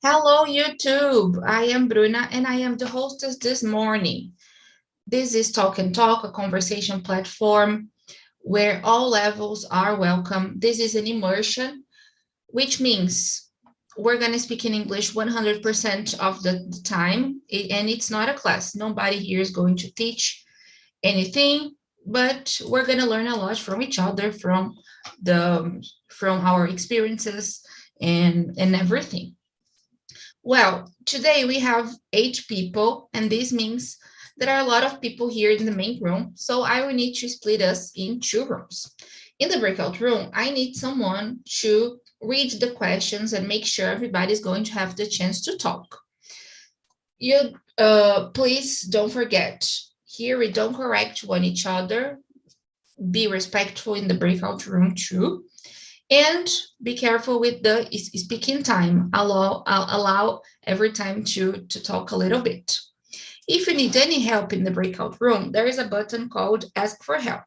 Hello, YouTube. I am Bruna and I am the hostess this morning. This is Talk and Talk, a conversation platform where all levels are welcome. This is an immersion, which means we're going to speak in English 100% of the time, and it's not a class. Nobody here is going to teach anything, but we're going to learn a lot from each other, from our experiences and everything. Well, today we have 8 people, and this means there are a lot of people here in the main room, so I will need to split us in 2 rooms. In the breakout room, I need someone to read the questions and make sure everybody's going to have the chance to talk. You please don't forget, here we don't correct one each other. Be respectful in the breakout room too. And be careful with the speaking time. Allow every time to talk a little bit. If you need any help in the breakout room, there is a button called Ask for Help.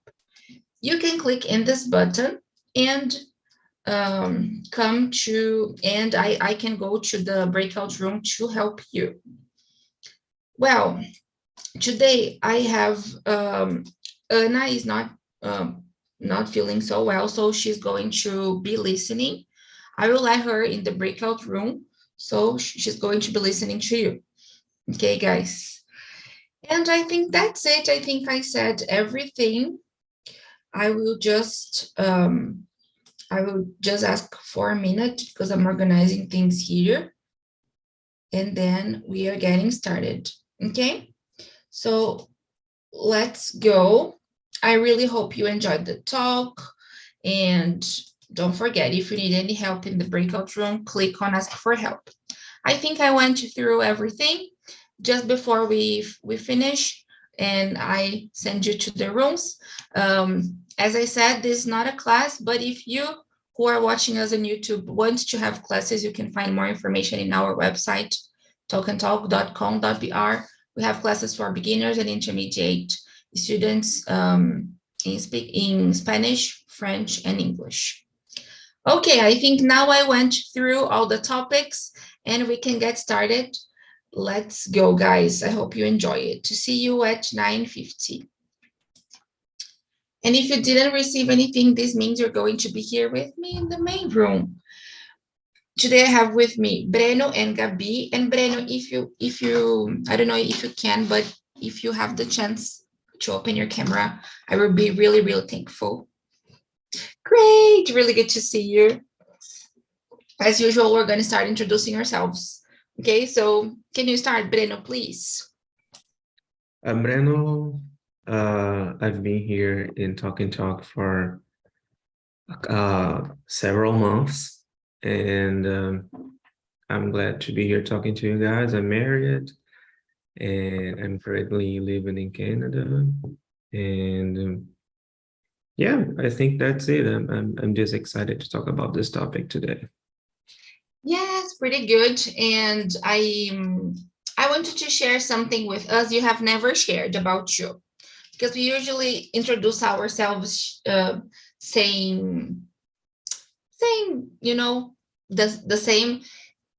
You can click in this button and I can go to the breakout room to help you. Well, today I have Anna is not feeling so well, so she's going to be listening. I will let her in the breakout room, so she's going to be listening to you. Okay, guys. And I think that's it. I think I said everything. I will just ask for a minute because I'm organizing things here. And then we are getting started. Okay, so let's go. I really hope you enjoyed the talk, and don't forget, if you need any help in the breakout room, click on Ask for Help. I think I went through everything just before we finish, and I send you to the rooms. As I said, this is not a class, but if you who are watching us on YouTube want to have classes, you can find more information in our website, talkandtalk.com.br. We have classes for beginners and intermediate students in Spanish, French, and English. Okay, I think now I went through all the topics and we can get started. Let's go, guys. I hope you enjoy it. To see you at 9:50. And if you didn't receive anything, this means you're going to be here with me in the main room. Today I have with me Breno and Gabi. And Breno, if you, I don't know if you can, but if you have the chance to open your camera, I will be really, really thankful. Great, really good to see you. As usual, we're going to start introducing ourselves. Okay, so can you start, Breno, please? I'm Breno. I've been here in Talk and Talk for several months, and I'm glad to be here talking to you guys. I'm married, and I'm currently living in Canada, and yeah, I think that's it. I'm just excited to talk about this topic today. Yes, pretty good. And I wanted to share something with us you have never shared about you, because we usually introduce ourselves saying, you know, the same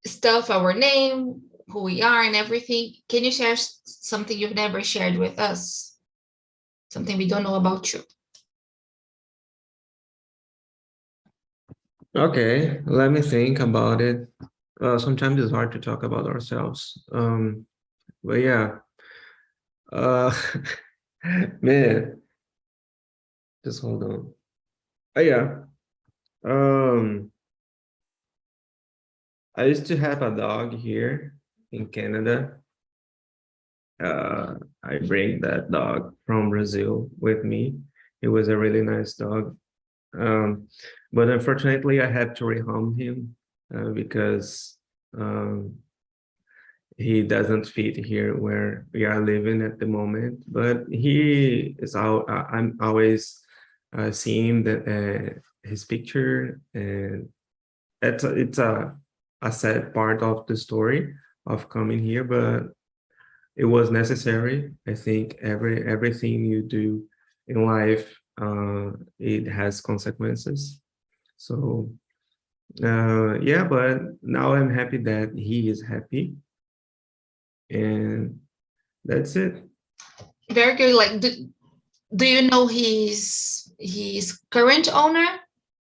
stuff, our name, who we are, and everything. Can you share something you've never shared with us? Something we don't know about you? Okay, let me think about it. Sometimes it's hard to talk about ourselves. But yeah, uh, man, just hold on. Yeah, um, I used to have a dog here in Canada. I bring that dog from Brazil with me. It was a really nice dog. Um, but unfortunately, I had to rehome him because um, he doesn't fit here where we are living at the moment. But he is out. I'm always seeing his picture, and it's a sad part of the story of coming here, but it was necessary. I think everything you do in life, it has consequences. So Yeah, but now I'm happy that he is happy, and that's it. Very good. Like, do you know his current owner?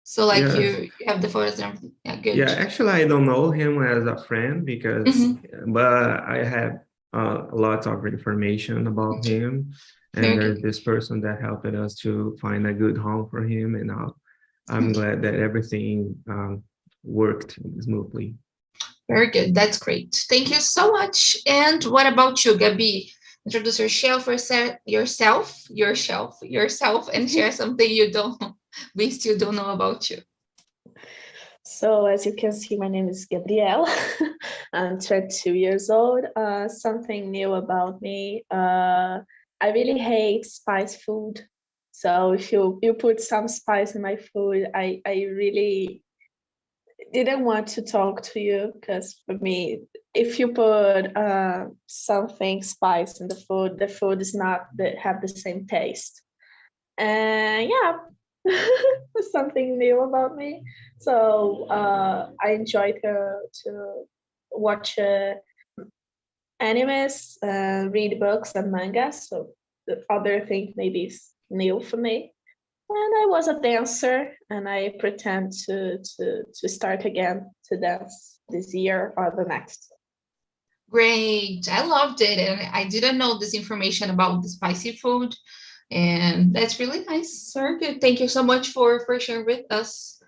So like Yes. you have the photos and everything. Yeah, good. Yeah, actually, I don't know him as a friend because, Hmm. but I have a lot of information about him, and Very there's good. this person that helped us to find a good home for him, and now I'm glad that everything worked smoothly. Very good. That's great. Thank you so much. And what about you, Gabi? Introduce yourself, and share something you don't, we still don't know about you. So as you can see, my name is Gabrielle. I'm 22 years old. Something new about me. I really hate spice food. So if you put some spice in my food, I really didn't want to talk to you because for me, if you put something spice in the food is not that have the same taste. And yeah, something new about me. So I enjoy to watch animes, read books and mangas. So the other thing maybe is new for me. And I was a dancer, and I pretend to start again to dance this year or the next. Great. I loved it. And I didn't know this information about the spicy food. And that's really nice. Very good. Thank you so much for sharing with us.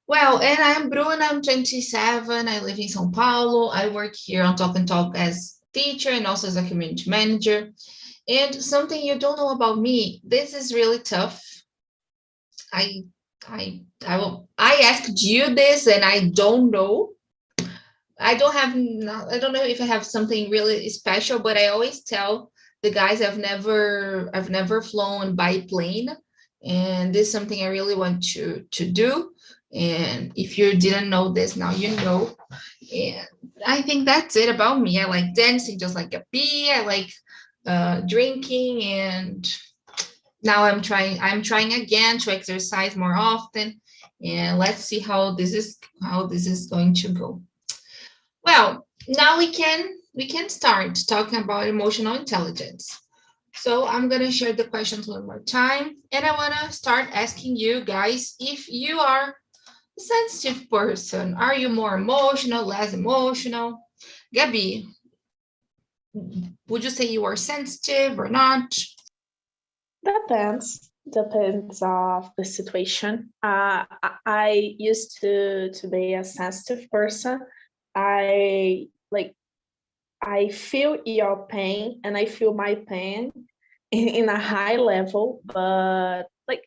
Well, and I'm Bruna, I'm 27. I live in São Paulo. I work here on Talk and Talk as teacher and also as a community manager. And something you don't know about me, this is really tough. I I asked you this and I don't know. I don't know if I have something really special, but I always tell the guys I've never flown by plane, and this is something I really want to do. And if you didn't know this, now you know. And I think that's it about me. I like dancing just like a bee. I like drinking, and now I'm trying again to exercise more often. And let's see how this is going to go. Well, now we can start talking about emotional intelligence. So I'm gonna share the questions one more time, and I wanna start asking you guys if you are a sensitive person. Are you more emotional, less emotional? Gabby, would you say you are sensitive or not? Depends of the situation. I used to be a sensitive person. I like I feel your pain and I feel my pain in a high level, but like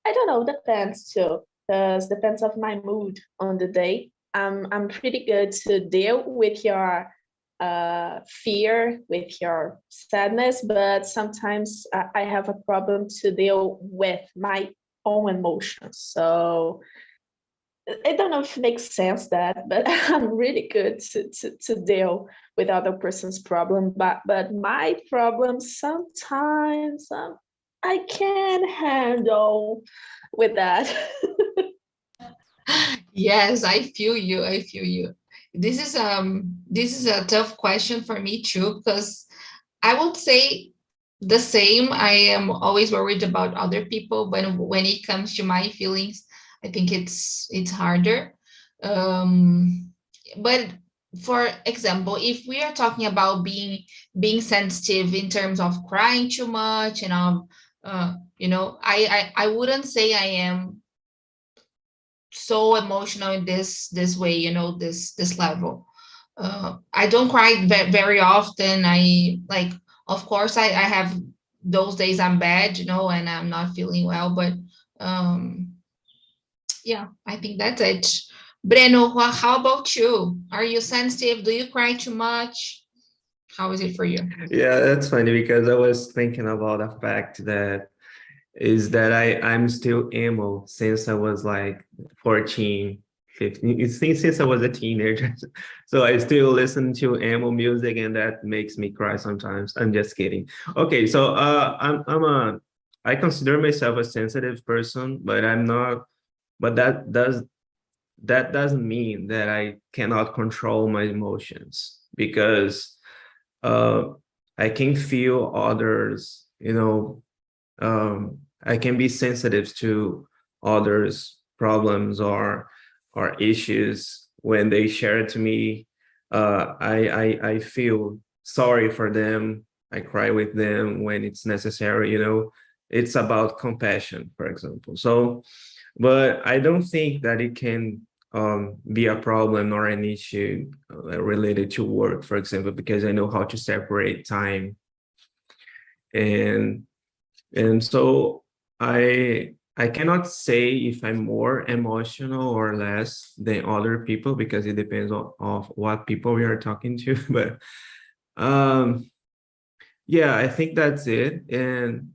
I don't know, depends too. Because depends of my mood on the day. I'm pretty good to deal with your fear, with your sadness, but sometimes I have a problem to deal with my own emotions. So I don't know if it makes sense that, but I'm really good to deal with other person's problem. But my problems sometimes I can handle with that. Yes, I feel you. I feel you. This is a tough question for me too, because I would say the same. I am always worried about other people, but when it comes to my feelings, I think it's harder. Um, but for example, if we are talking about being sensitive in terms of crying too much and I wouldn't say I am so emotional in this way, this level. I don't cry very often. I like, of course, I have those days I'm bad, and I'm not feeling well, but um, yeah, I think that's it. Breno, how about you? Are you sensitive? Do you cry too much? How is it for you? Yeah, that's funny because I was thinking about the fact that I'm still emo since I was like 14, 15, since I was a teenager. So I still listen to emo music and that makes me cry sometimes. I'm just kidding. Okay, so I consider myself a sensitive person, but I'm not, but that that doesn't mean that I cannot control my emotions, because I can feel others, I can be sensitive to others' problems or issues when they share it to me. I feel sorry for them. I cry with them when it's necessary. It's about compassion, for example. So, but I don't think that it can be a problem or an issue related to work, for example, because I know how to separate time, and so I cannot say if I'm more emotional or less than other people, because it depends on of what people we are talking to. But yeah, I think that's it. And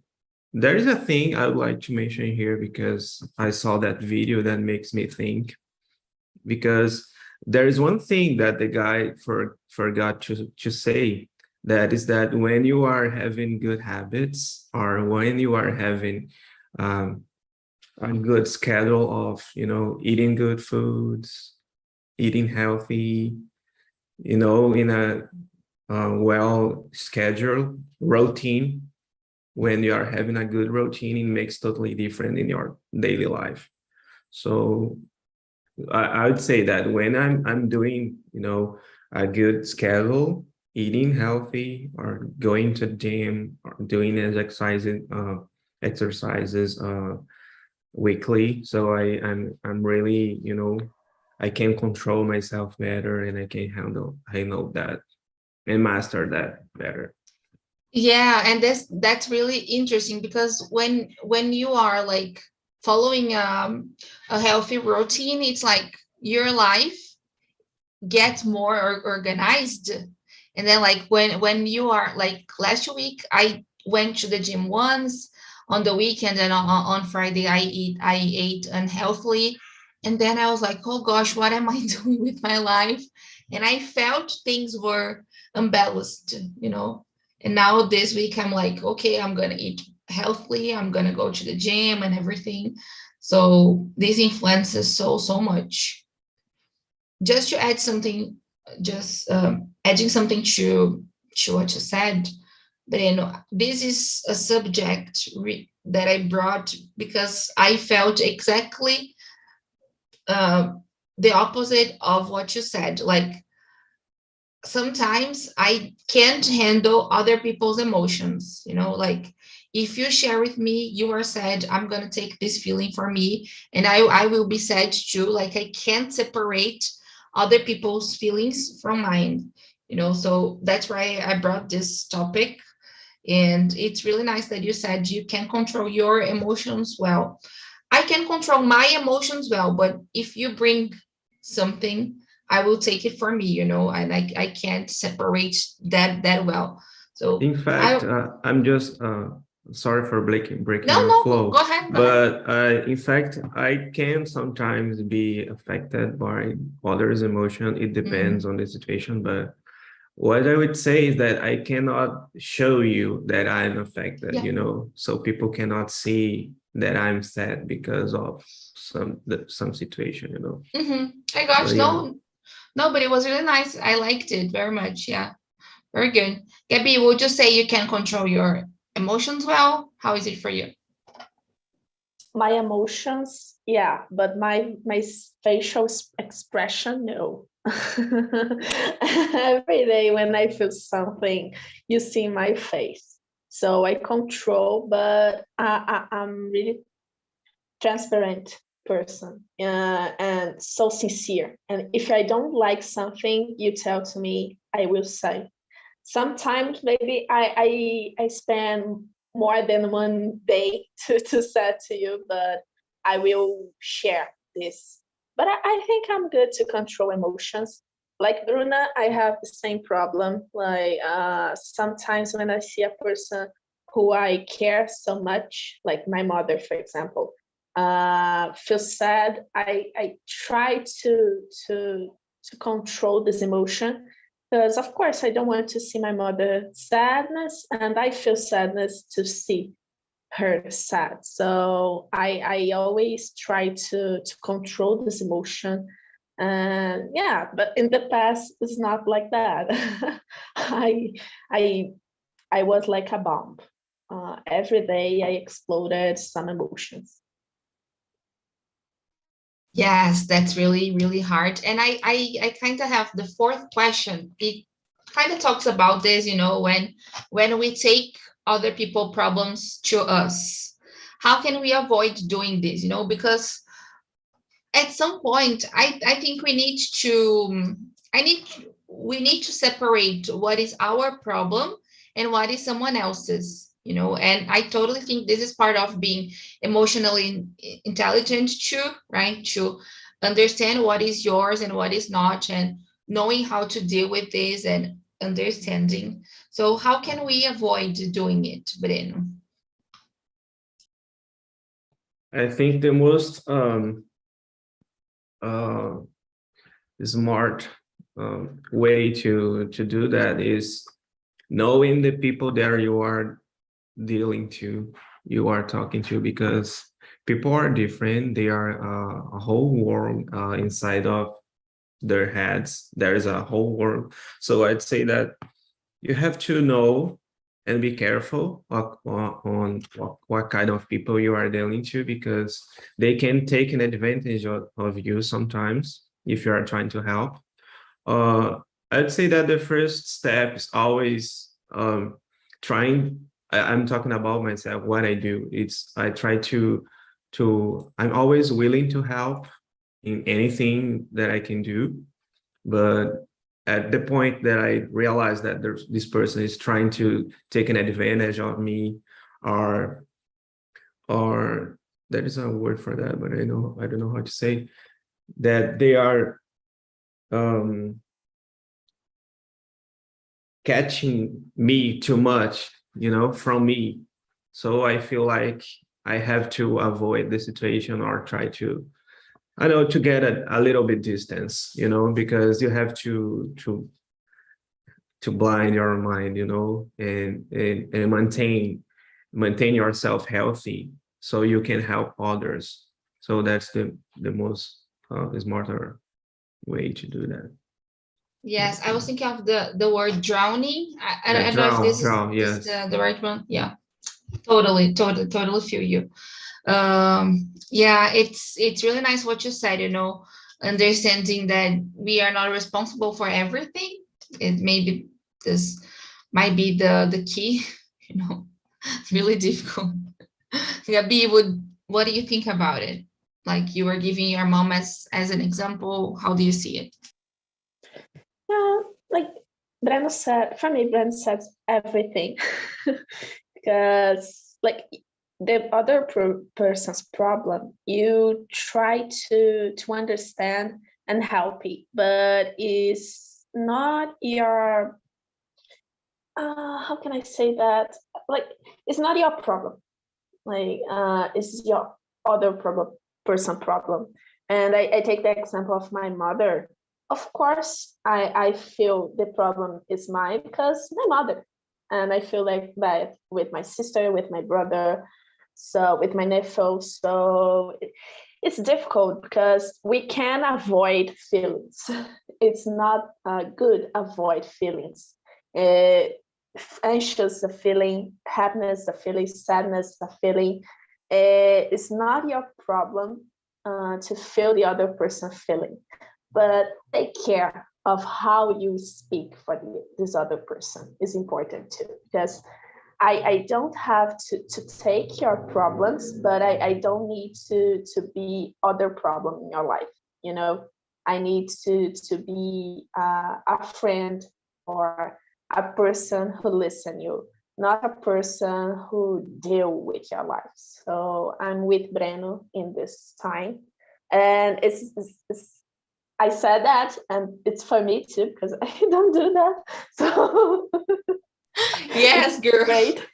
there is a thing I would like to mention here, because I saw that video that makes me think, because there is one thing that the guy forgot to say, that is that when you are having good habits, or when you are having a good schedule of eating good foods, eating healthy, in a well scheduled routine, when you are having a good routine, it makes totally different in your daily life. So I would say that when I'm doing a good schedule, eating healthy, or going to the gym, or doing exercises weekly, so I'm really I can control myself better, and I can handle that and master that better. Yeah, and that's really interesting, because when you are like following a healthy routine, it's like your life gets more organized. And then like when you are like, last week I went to the gym once on the weekend, and on Friday I ate unhealthily. And then I was like, oh gosh, what am I doing with my life? And I felt things were unbalanced, and now this week I'm like, okay, I'm gonna eat healthily, I'm gonna go to the gym and everything. So this influences so much. Just to add something, just adding something to what you said, Breno, this is a subject that I brought because I felt exactly uh, the opposite of what you said. Like, sometimes I can't handle other people's emotions, like, if you share with me you are sad, I'm going to take this feeling for me, and I will be sad too. Like, I can't separate other people's feelings from mine, so that's why I brought this topic. And it's really nice that you said you can control your emotions well. I can control my emotions well, but if you bring something, I will take it for me, and I can't separate that well. So In fact, I I'm just sorry for breaking no your no go flow, ahead, go ahead. but in fact, I can sometimes be affected by others' emotion. It depends Mhm. on the situation, but what I would say is that I cannot show you that I'm affected, Yeah. so people cannot see that I'm sad because of some situation. My gosh, But yeah. no, but it was really nice. I liked it very much. Yeah, very good. Gabby, would you say you can control your emotions well? How is it for you? My emotions, yeah, but my facial expression, no. Every day when I feel something, you see my face. So I control, but I'm really transparent person, and so sincere. And if I don't like something, you tell to me, I will say. Sometimes maybe I spend more than one day to say to you, but I will share this. But I think I'm good to control emotions. Like Bruna, I have the same problem. Like sometimes when I see a person who I care so much, like my mother, for example, feel sad, I try to control this emotion, because of course I don't want to see my mother sadness, and I feel sadness to see her sad. So I always try to control this emotion. And yeah, but in the past it's not like that. I I was like a bomb. Every day I exploded some emotions. Yes, that's really, really hard. And I kind of have the fourth question. It kind of talks about this, when we take other people problems to us, how can we avoid doing this? Because at some point, I think we need to separate what is our problem and what is someone else's, and I totally think this is part of being emotionally intelligent too, right? To understand what is yours and what is not, and knowing how to deal with this and understanding. So how can we avoid doing it, Breno? I think the most uh, smart way to do that is knowing the people that you are dealing to, you are talking to, because people are different. They are a whole world inside of their heads. There is a whole world. So I'd say that you have to know and be careful on what kind of people you are dealing to, because they can take an advantage of you sometimes if you are trying to help. I'd say that the first step is always trying. I'm talking about myself. What I do, I try to I'm always willing to help in anything that I can do, but at the point that I realize that this person is trying to take an advantage of me, or there is a word for that, but I don't know how to say that, they are catching me too much, from me. So I feel like I have to avoid the situation, or try to, I know, to get a little bit distance, because you have to blind your mind, and maintain yourself healthy so you can help others. So that's the most smarter way to do that. Yes, I was thinking of the word drowning. I Yeah, don't know if this drown, is yes. the right one. Yeah, totally feel you. Yeah, it's really nice what you said, understanding that we are not responsible for everything. It maybe this might be the key, really difficult. Gabi, what do you think about it? Like you were giving your mom as an example. How do you see it? Yeah, like Breno said, for me, Breno says everything. Because like the other person's problem, you try to understand and help it, but it's not your how can I say that? Like it's not your problem. Like it's your other person problem. And I take the example of my mother. Of course, I feel the problem is mine because my mother, and I feel like that with my sister, with my brother, so with my nephew. So it's difficult because we can avoid feelings. It's not good avoid feelings. Uh, Anxious a feeling, happiness a feeling, sadness a feeling. It's not your problem to feel the other person feeling, but take care of how you speak for this other person is important too, because I don't have to take your problems, but I don't need to be other problem in your life. I need to be a friend or a person who listen you, not a person who deal with your life. So I'm with Breno in this time, and it's I said that, and it's for me too because I don't do that. So Yes, girl. great.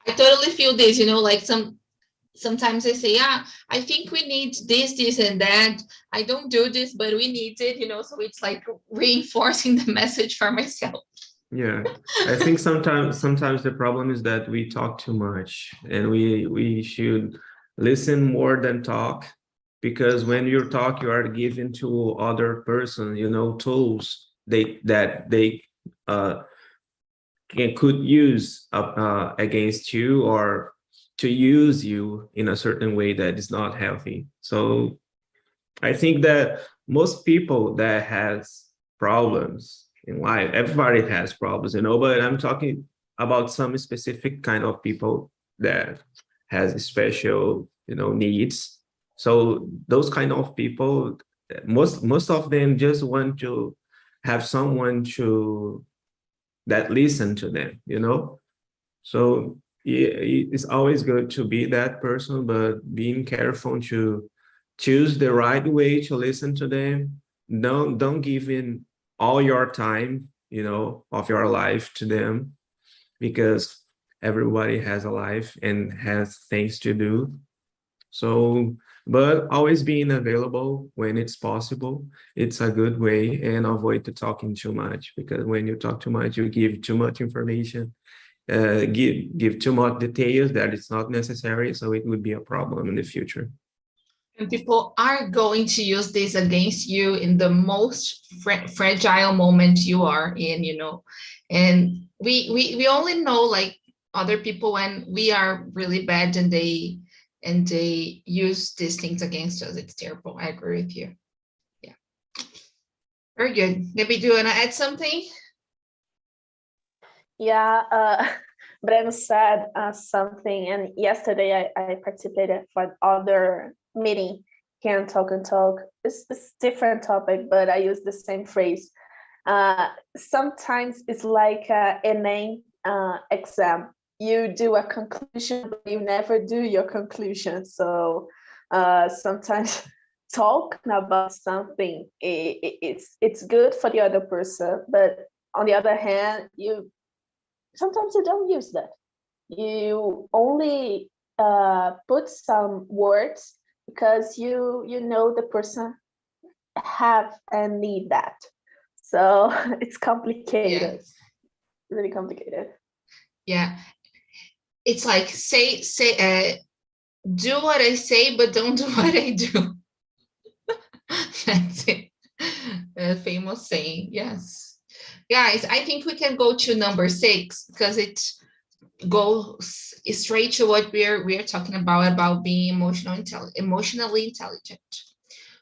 I totally feel this, like sometimes I say, yeah, I think we need this, and that. I don't do this, but we need it, so it's like reinforcing the message for myself. Yeah, I think sometimes the problem is that we talk too much, and we should listen more than talk, because when you talk, you are giving to other person, tools they uh could use against you, or to use you in a certain way that is not healthy. So I think that most people that has problems in life, everybody has problems, but I'm talking about some specific kind of people that has special, needs. So those kind of people, most of them just want to have someone to that listen to them, So yeah, it's always good to be that person, but being careful to choose the right way to listen to them. Don't give in all your time, of your life to them, because everybody has a life and has things to do. So, but always being available when it's possible, it's a good way, and avoid to talking too much, because when you talk too much, you give too much information, give too much details that it's not necessary, so it would be a problem in the future. And people are going to use this against you in the most fragile moment you are in, and we only know like other people when we are really bad, and they use these things against us. It's terrible. I agree with you. Yeah, very good. Maybe do you want to add something? Yeah, Breno said something, and yesterday I participated for other meeting here in Talk and Talk. It's different topic, but I use the same phrase. Sometimes it's like an exam. You do a conclusion, but you never do your conclusion. So sometimes talking about something, it's good for the other person, but on the other hand, sometimes you don't use that. You only put some words because you know the person have and need that. So it's complicated. Yes. Really complicated. Yeah, it's like say do what I say, but don't do what I do. That's it. A famous saying. Yes, guys, I think we can go to number 6, because it goes straight to what we're talking about being emotionally intelligent.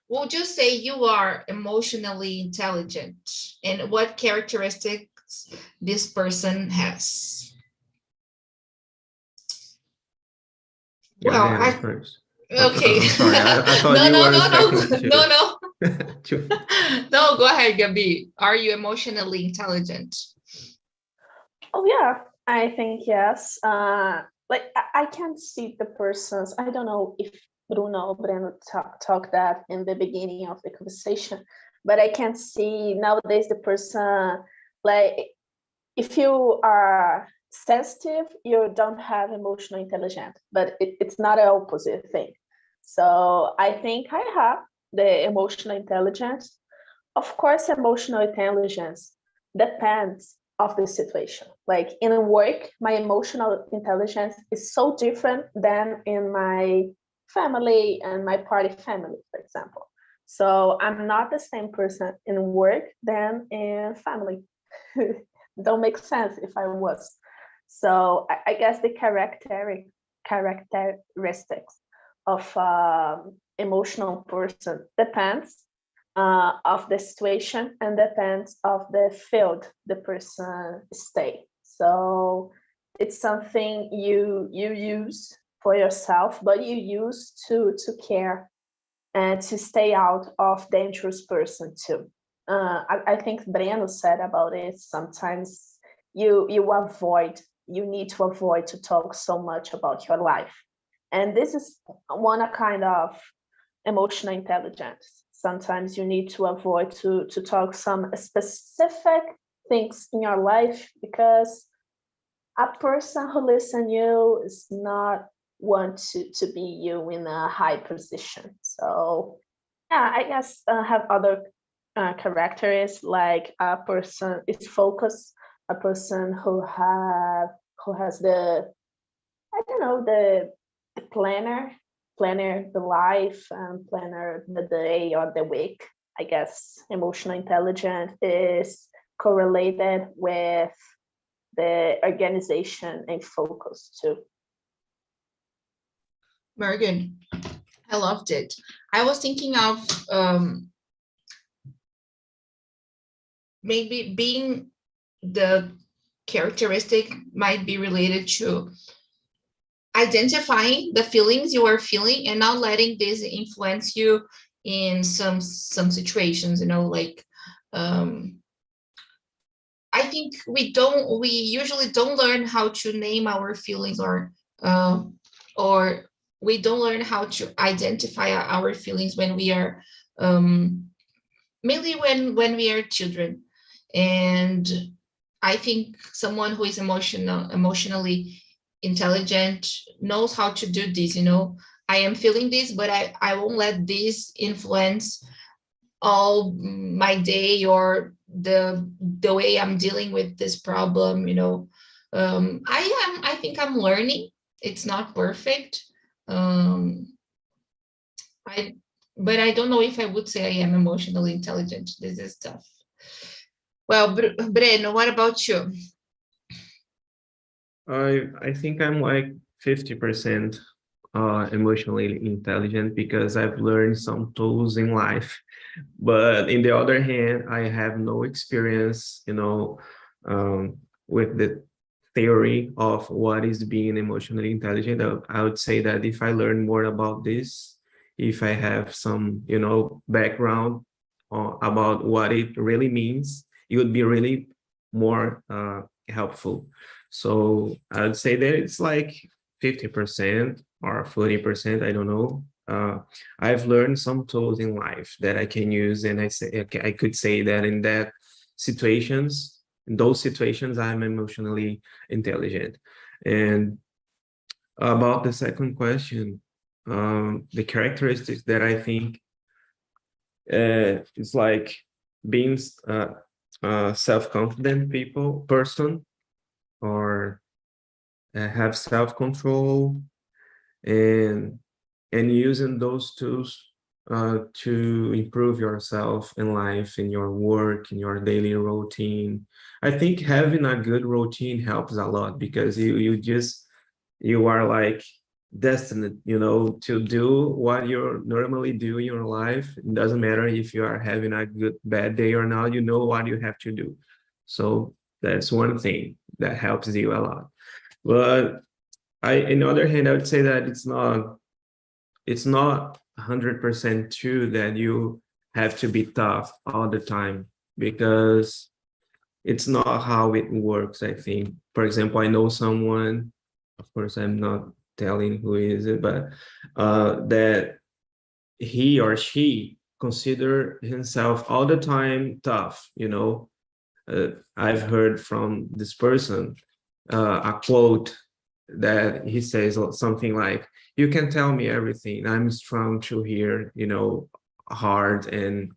Would you say you are emotionally intelligent, and what characteristics this person has? Well, Mariana first. okay. I'm sorry, I thought No, you no, were no, no, expecting no, no. to. No, go ahead, Gabi. Are you emotionally intelligent? Oh yeah, I think yes. Like I can see the persons. I don't know if Bruno or Breno talked that in the beginning of the conversation, but I can see nowadays the person, like if you are sensitive, you don't have emotional intelligence, but it's not an opposite thing. So I think I have the emotional intelligence. Of course, emotional intelligence depends of the situation. Like in work, my emotional intelligence is so different than in my family and my party family, for example. So I'm not the same person in work than in family. Don't make sense if I was. So I guess the characteristics of emotional person depends of the situation and depends of the field the person stay. So it's something you use for yourself, but you use to care and to stay out of dangerous person too. I think Breno said about it. Sometimes you need to avoid to talk so much about your life, and this is one kind of emotional intelligence. Sometimes you need to avoid to talk some specific things in your life, because a person who listen you is not want to be you in a high position. So yeah, I guess have other characters, like a person is focused a person who has the, I don't know, the planner the life and planner the day or the week. I guess emotional intelligence is correlated with the organization and focus too. Very good. I loved it. I was thinking of maybe being the characteristic might be related to identifying the feelings you are feeling and not letting this influence you in some situations, like I think we usually don't learn how to name our feelings, or we don't learn how to identify our feelings when we are mainly when we are children. And I think someone who is emotionally intelligent knows how to do this. I am feeling this, but I won't let this influence all my day or the way I'm dealing with this problem. I think I'm learning. It's not perfect. But I don't know if I would say I am emotionally intelligent. This is tough. Well, Breno, what about you? I think I'm like 50% emotionally intelligent because I've learned some tools in life. But in the other hand, I have no experience, with the theory of what is being emotionally intelligent. I would say that if I learn more about this, if I have some, background about what it really means, it would be really more helpful. So I would say that it's like 50% or 40%, I don't know. I've learned some tools in life that I can use, and I could say that in those situations, I'm emotionally intelligent. And about the second question, the characteristics that I think is like being self-confident person, or have self-control, and using those tools to improve yourself in life, in your work, in your daily routine. I think having a good routine helps a lot, because you are like destined, to do what you normally do in your life. It doesn't matter if you are having a bad day or not, you know what you have to do. So that's one thing that helps you a lot. But on the other hand, I would say that it's not 100% true that you have to be tough all the time, because it's not how it works, I think. For example, I know someone, of course, I'm not telling who is it, but that he or she consider himself all the time tough, I've heard from this person a quote that he says something like, "You can tell me everything. I'm strong to hear, hard and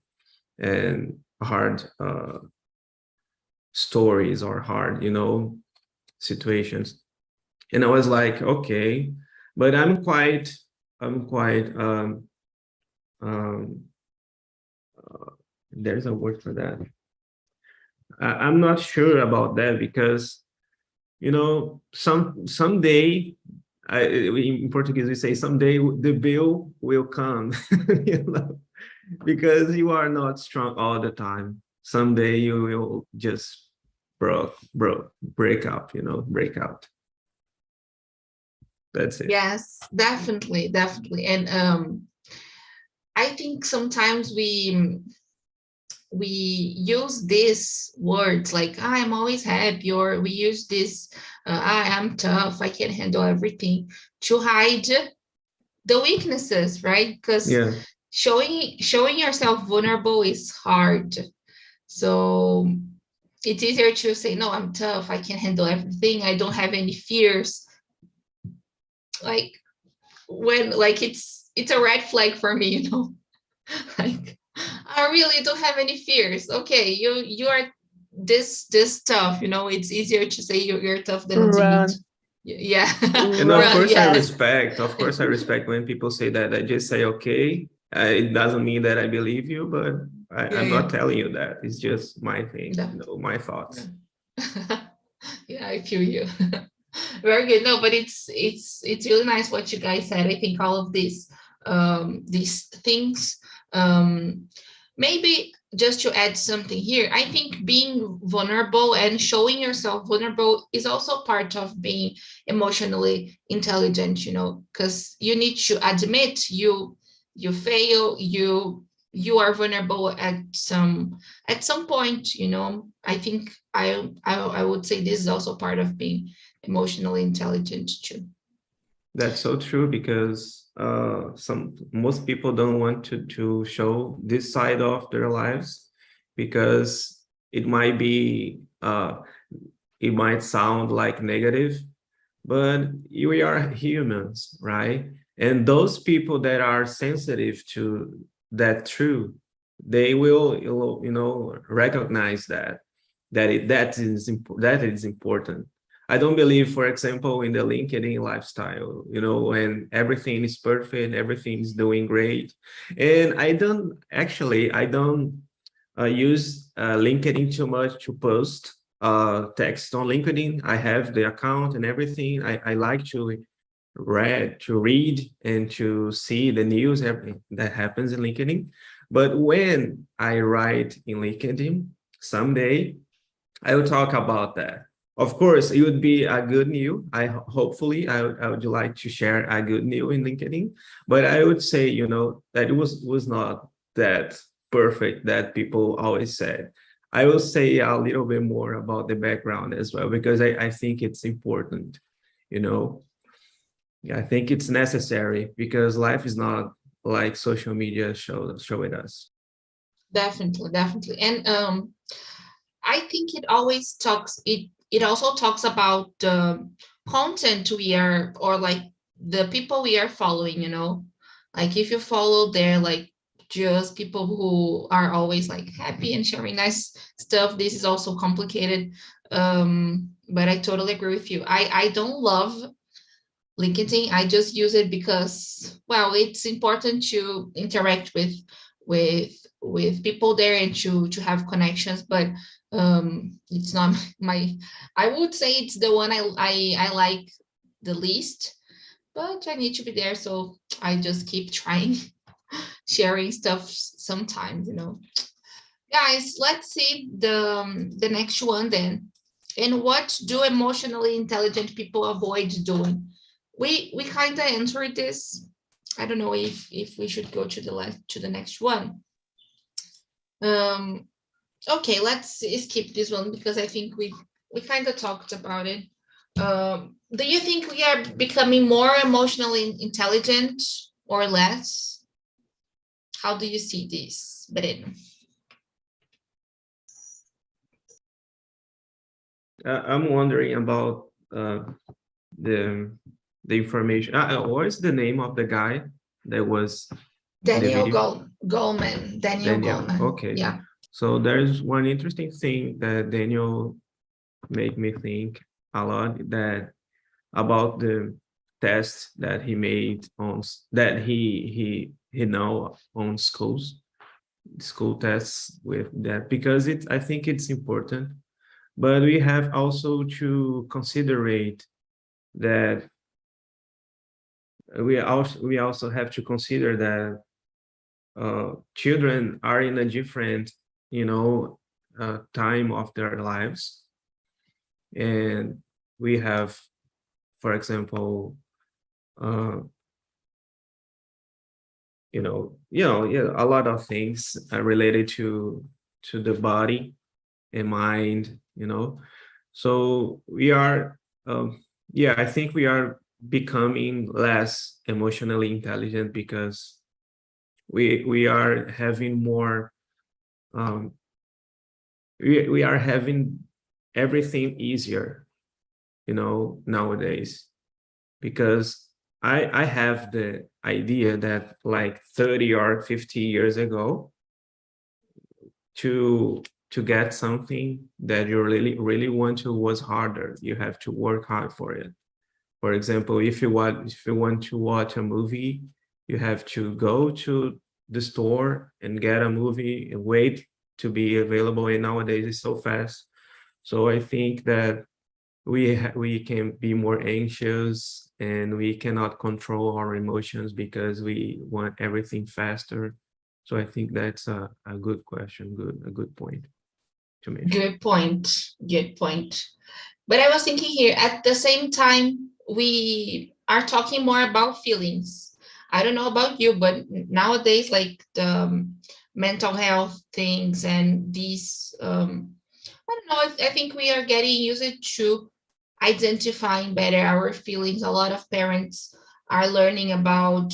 hard stories, or hard, situations." And I was like, okay, but I'm quite there's a word for that. I'm not sure about that, because someday, in Portuguese we say, someday the bill will come, because you are not strong all the time. Someday you will just break up, break out. That's it. Yes, definitely. And I think sometimes we use these words like, I'm always happy, or we use this, I am tough, I can handle everything, to hide the weaknesses, right? Because showing yourself vulnerable is hard. So it's easier to say, no, I'm tough, I can handle everything, I don't have any fears. Like it's a red flag for me, like, I really don't have any fears. Okay, you are this stuff, it's easier to say you're tough than to Run. need. Yeah. And of Right, course, I yes. respect. Of course, I respect when people say that. I just say, okay. It doesn't mean that I believe you, but I'm Yeah. not telling you that. It's just my thing, Yeah. my thoughts. Yeah, I feel you. Very good. No, but it's really nice what you guys said. I think all of these things, maybe just to add something here, I think being vulnerable and showing yourself vulnerable is also part of being emotionally intelligent, because you need to admit you fail, you are vulnerable at some point. I think I would say this is also part of being emotionally intelligent too. That's so true because most people don't want to show this side of their lives because it might be it might sound like negative, but we are humans, right? And those people that are sensitive to that truth, they will, recognize that is important. I don't believe, for example, in the LinkedIn lifestyle, when everything is perfect, everything is doing great. And I don't use LinkedIn too much to post text on LinkedIn. I have the account and everything. I like to read and to see the news that happens in LinkedIn. But when I write in LinkedIn, someday I will talk about that. Of course, it would be a good news. Hopefully I would like to share a good news in LinkedIn, but I would say, that it was not that perfect that people always said. I will say a little bit more about the background as well, because I think it's important, you know. Yeah, I think it's necessary because life is not like social media show it us. Definitely. And I think it also talks about the content we are, or like the people we are following, like if you follow there, like just people who are always like happy and sharing nice stuff, this is also complicated. But I totally agree with you. I don't love LinkedIn. I just use it because, well, it's important to interact with with people there and to have connections. But it's not my. I would say it's the one I like the least. But I need to be there, so I just keep trying sharing stuff sometimes. Guys, let's see the next one then. And what do emotionally intelligent people avoid doing? We kind of answered this. I don't know if we should go to the next one. Okay, let's skip this one because I think we kind of talked about it. Do you think we are becoming more emotionally intelligent or less? How do you see this, Breno? I'm wondering about the information. What is the name of the guy that was in the Daniel video? Goleman. Daniel Daniel. Goleman. Okay. Yeah. So there's one interesting thing that Daniel made me think a lot about the test that he made that he know on school tests with that, because I think it's important, but we have also to considerate that we also have to consider that children are in a different time of their lives, and we have, for example, uh, yeah, a lot of things related to the body and mind, so we are yeah, I think we are becoming less emotionally intelligent because we are having more we are having everything easier, nowadays, because I have the idea that like 30 or 50 years ago, to to get something that you really want to was harder. You have to work hard for it. For example, if you want to watch a movie, you have to go to the store and get a movie and wait to be available. And nowadays it's so fast. So I think that we can be more anxious and we cannot control our emotions because we want everything faster. So I think that's a good question, a good point to mention. Good point. Good point. But I was thinking here, at the same time, we are talking more about feelings. I don't know about you, but nowadays, like the mental health things and these, I don't know, I think we are getting used to identifying better our feelings. A lot of parents are learning about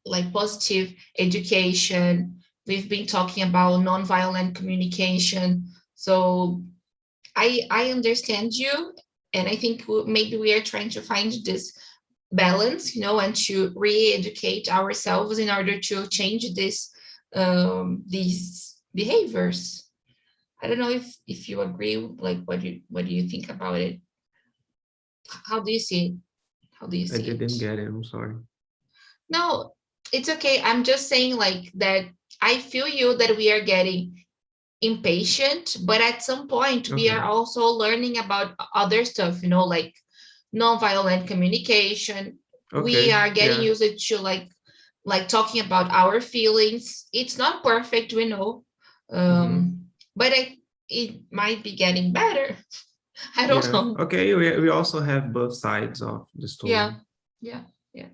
like positive education. We've been talking about nonviolent communication. So I understand you, and I think maybe we are trying to find this balance, you know, and to re-educate ourselves in order to change this these behaviors. I don't know if you agree. Like, what do you think about it? How do you see it? How do you I see it? didn't get it, I'm sorry. No, it's okay. I'm just saying like that I feel you that we are getting impatient, but at some point we are Okay. also learning about other stuff, you know, like nonviolent communication. We Okay. are getting Yeah. used to like talking about our feelings. It's not perfect, we know, Mm-hmm. but it might be getting better. I don't Yeah. know. Okay. We also have both sides of the story. Yeah, yeah, yeah.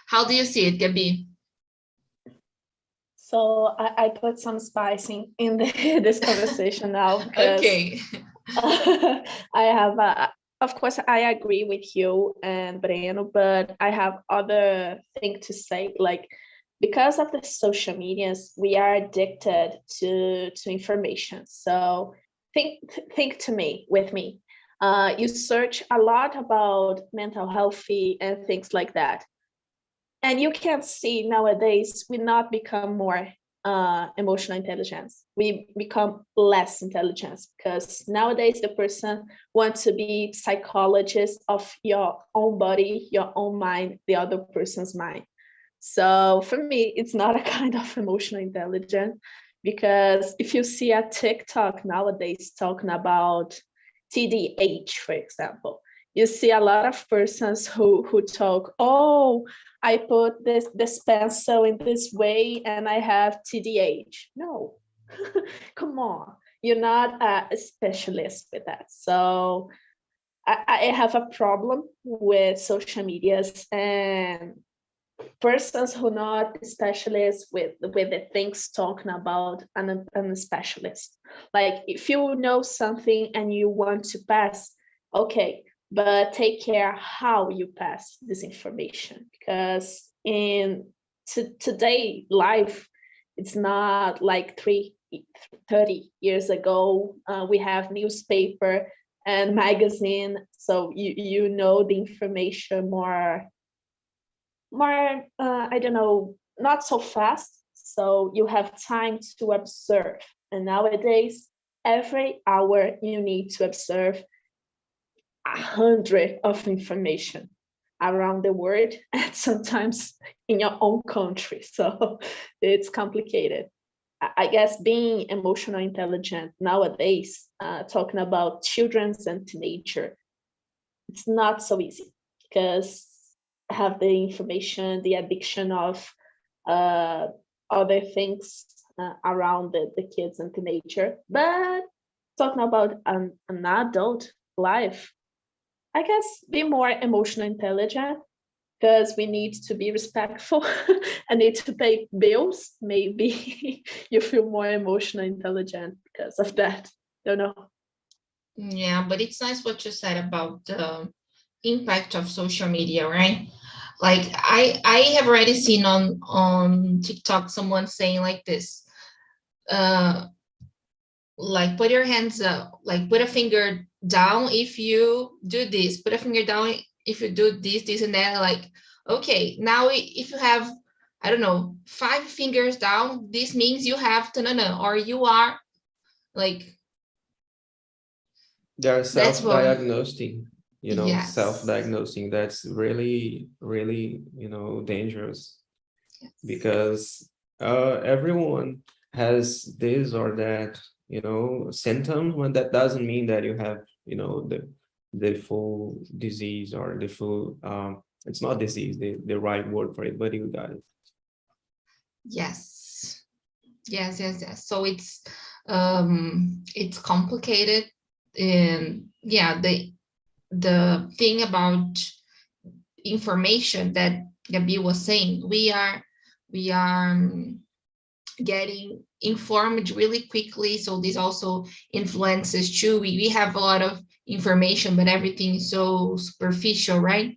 How do you see it, Gabi? So I put some spice in this conversation now because Okay. I have, of course, I agree with you and Breno, but I have other thing to say. Like, because of the social medias, we are addicted to information. So think to me with me. You search a lot about mental health and things like that, and you can see nowadays we not become more emotional intelligence, we become less intelligence, because nowadays the person wants to be psychologist of your own body, your own mind, the other person's mind. So for me it's not a kind of emotional intelligence, because if you see a TikTok nowadays talking about TDH, for example, you see a lot of persons who talk, oh, I put this pencil in this way and I have TDH. No, come on, you're not a specialist with that. So I have a problem with social medias and persons who not specialists with the things talking about an specialist. Like, if you know something and you want to pass, okay, but take care how you pass this information, because in today life, it's not like 30 years ago. We have newspaper and magazine, so you know the information more, I don't know, not so fast, so you have time to observe. And nowadays, every hour you need to observe 100 of information around the world and sometimes in your own country, so it's complicated. I guess being emotional intelligent nowadays, talking about children's and teenager, it's not so easy, because have the information, the addiction of other things around the kids and teenager. But talking about an adult life, I guess be more emotional intelligent, because we need to be respectful and need to pay bills. Maybe you feel more emotional intelligent because of that. Don't know. Yeah, but it's nice what you said about the impact of social media, right? Like I have already seen on TikTok someone saying like this, uh like put your hands up, like put a finger down if you do this, put a finger down if you do this and that. Like, okay, now if you have I don't know, 5 fingers down, this means you have tanana, or you are like, They're that's what, self-diagnosing, yes. self-diagnosing. That's really, really, dangerous, because everyone has this or that, symptom, when that doesn't mean that you have, the full disease, or the full, it's not disease, the right word for it, but you got it. Yes. So it's complicated, and yeah, the thing about information that Gabi was saying, we are getting informed really quickly, so this also influences too. We have a lot of information, but everything is so superficial, right?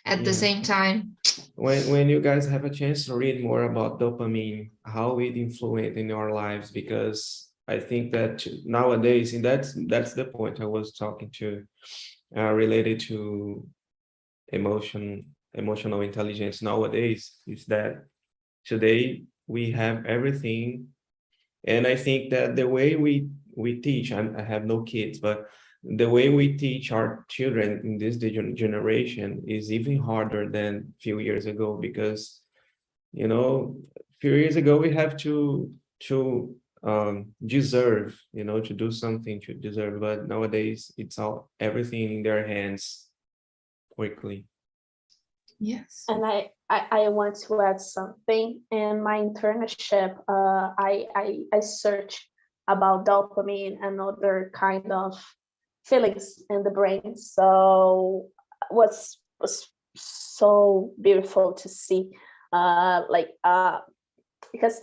At the same time, when you guys have a chance to read more about dopamine, how it influences in our lives, because I think that nowadays, and that's the point I was talking to, related to emotional intelligence nowadays, is that today we have everything. And I think that the way we teach, I have no kids, but the way we teach our children in this generation is even harder than a few years ago, because, a few years ago we have to deserve, to do something to deserve, but nowadays it's everything in their hands quickly. yes. And I want to add something. In my internship, I searched about dopamine and other kind of feelings in the brain. So was so beautiful to see, because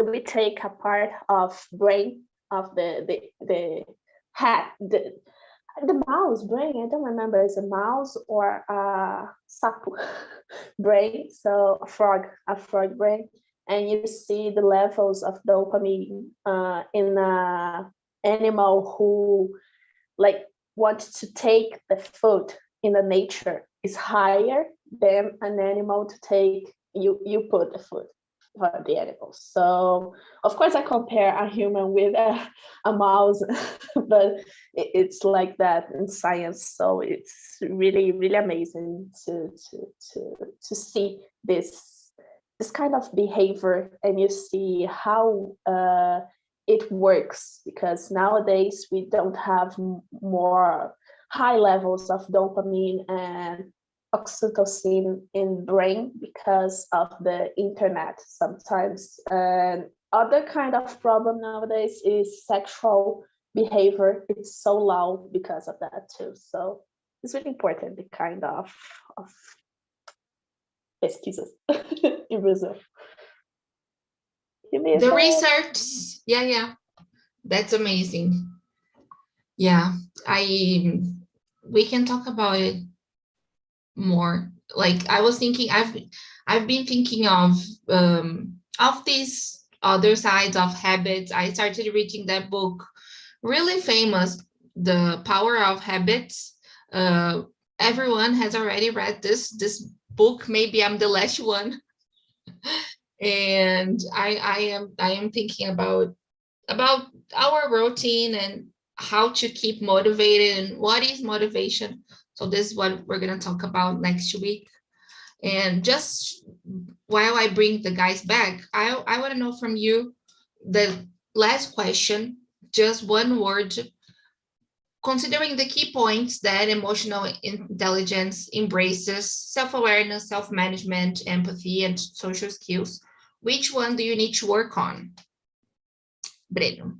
we take a part of brain of the hat, the mouse brain. I don't remember, is a mouse or a sapo brain, so a frog brain, and you see the levels of dopamine in a animal who like wants to take the food in the nature is higher than an animal to take you put the food for the animals. So of course I compare a human with a mouse, but it's like that in science. So it's really, really amazing to see this kind of behavior, and you see how it works, because nowadays we don't have more high levels of dopamine and oxytocin in brain because of the internet sometimes. And other kind of problem nowadays is sexual behavior. It's so loud because of that too. So it's really important, the kind of pesquisas in Brazil. The research, yeah, that's amazing. Yeah, we can talk about it more. Like I was thinking, I've been thinking of these other sides of habits. I started reading that book, really famous, The Power of Habits. Everyone has already read this book. Maybe I'm the last one. And I am thinking about our routine and how to keep motivated and what is motivation. So this is what we're going to talk about next week. And just while I bring the guys back, I want to know from you the last question, just one word, considering the key points that emotional intelligence embraces: self-awareness, self-management, empathy, and social skills. Which one do you need to work on? Breno.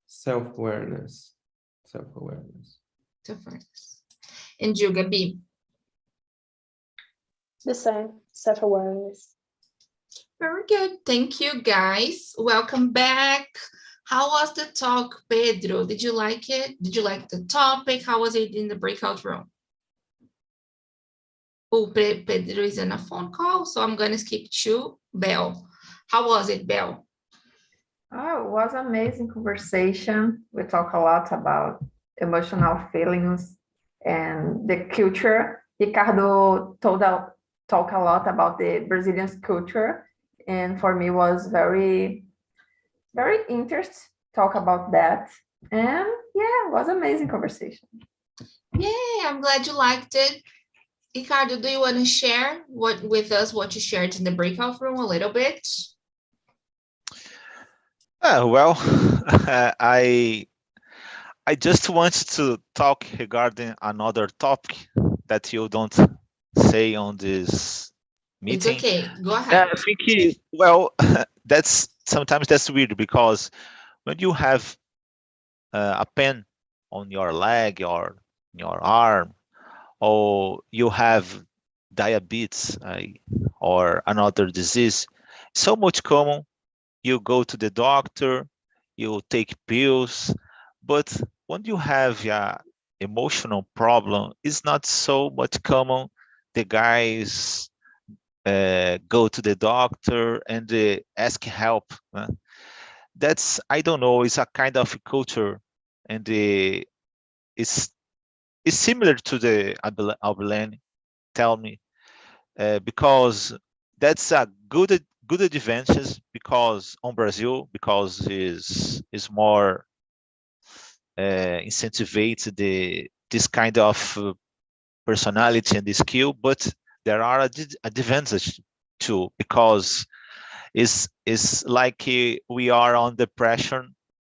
Self-awareness. And you, Gabi? The same, self-awareness. Very good. Thank you, guys. Welcome back. How was the talk, Pedro? Did you like it? Did you like the topic? How was it in the breakout room? Oh, Pedro is on a phone call, so I'm going to skip to Belle. How was it, Belle? Oh, it was an amazing conversation. We talk a lot about emotional feelings and the culture Ricardo talk a lot about the Brazilian culture, and for me was very, very interesting talk about that. And yeah, it was amazing conversation. Yay, I'm glad you liked it. Ricardo, do you want to share with us what you shared in the breakout room a little bit? Well, I just wanted to talk regarding another topic that you don't say on this It's meeting. okay. Go I ahead. think, well, sometimes that's weird because when you have a pen on your leg or your arm, or you have diabetes or another disease, so much common. You go to the doctor, you take pills, but when you have a emotional problem, it's not so much common. The guys go to the doctor and ask help. That's, I don't know, it's a kind of culture, and it's it's similar to the Abelane, tell me, because that's a good advantage because on Brazil, because is more incentivates this kind of personality and the skill, but there are advantage too, because it's like we are on depression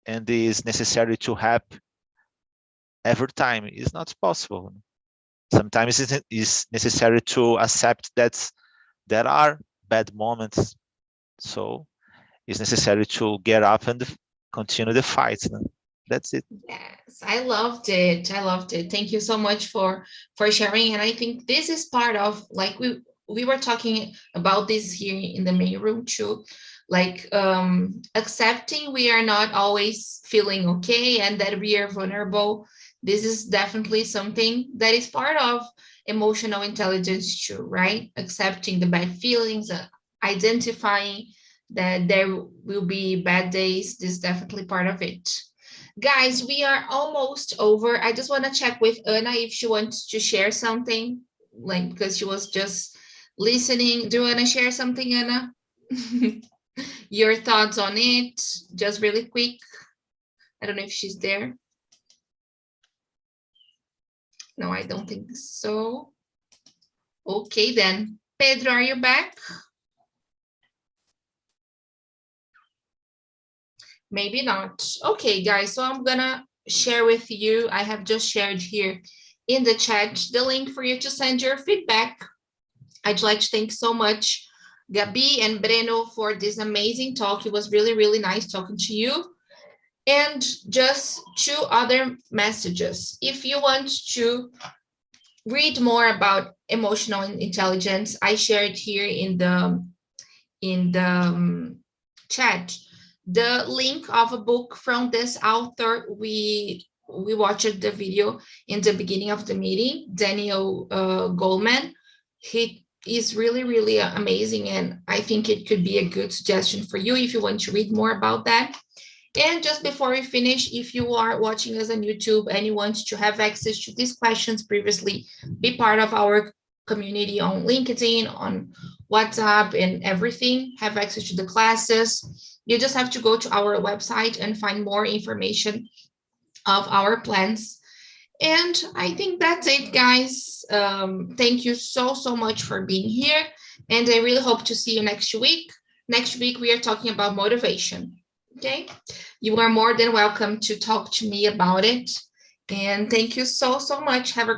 and it is necessary to help every time. It's not possible. Sometimes it is necessary to accept that there are bad moments, so it's necessary to get up and continue the fight. That's it. Yes, I loved it. I loved it. Thank you so much for sharing. And I think this is part of, like, we were talking about this here in the main room too, like accepting we are not always feeling okay and that we are vulnerable. This is definitely something that is part of emotional intelligence too, right? Accepting the bad feelings, identifying that there will be bad days. This is definitely part of it. Guys, we are almost over. I just want to check with Anna if she wants to share something, like, because she was just listening. Do you want to share something, Anna? Your thoughts on it, just really quick. I don't know if she's there. No, I don't think so. Okay, then. Pedro, are you back? Maybe not. Okay, guys, so I'm gonna share with you. I have just shared here in the chat the link for you to send your feedback. I'd like to thank so much Gabi and Breno for this amazing talk. It was really, really nice talking to you. And just two other messages. If you want to read more about emotional intelligence, I shared here in the chat the link of a book from this author. We watched the video in the beginning of the meeting, Daniel Goleman. He is really, really amazing, and I think it could be a good suggestion for you if you want to read more about that. And just before we finish, if you are watching us on YouTube and you want to have access to these questions previously, be part of our community on LinkedIn, on WhatsApp and everything, have access to the classes, you just have to go to our website and find more information of our plans. And I think that's it, guys. Thank you so much for being here. And I really hope to see you next week. Next week, we are talking about motivation. Okay, you are more than welcome to talk to me about it. And thank you so much. Have a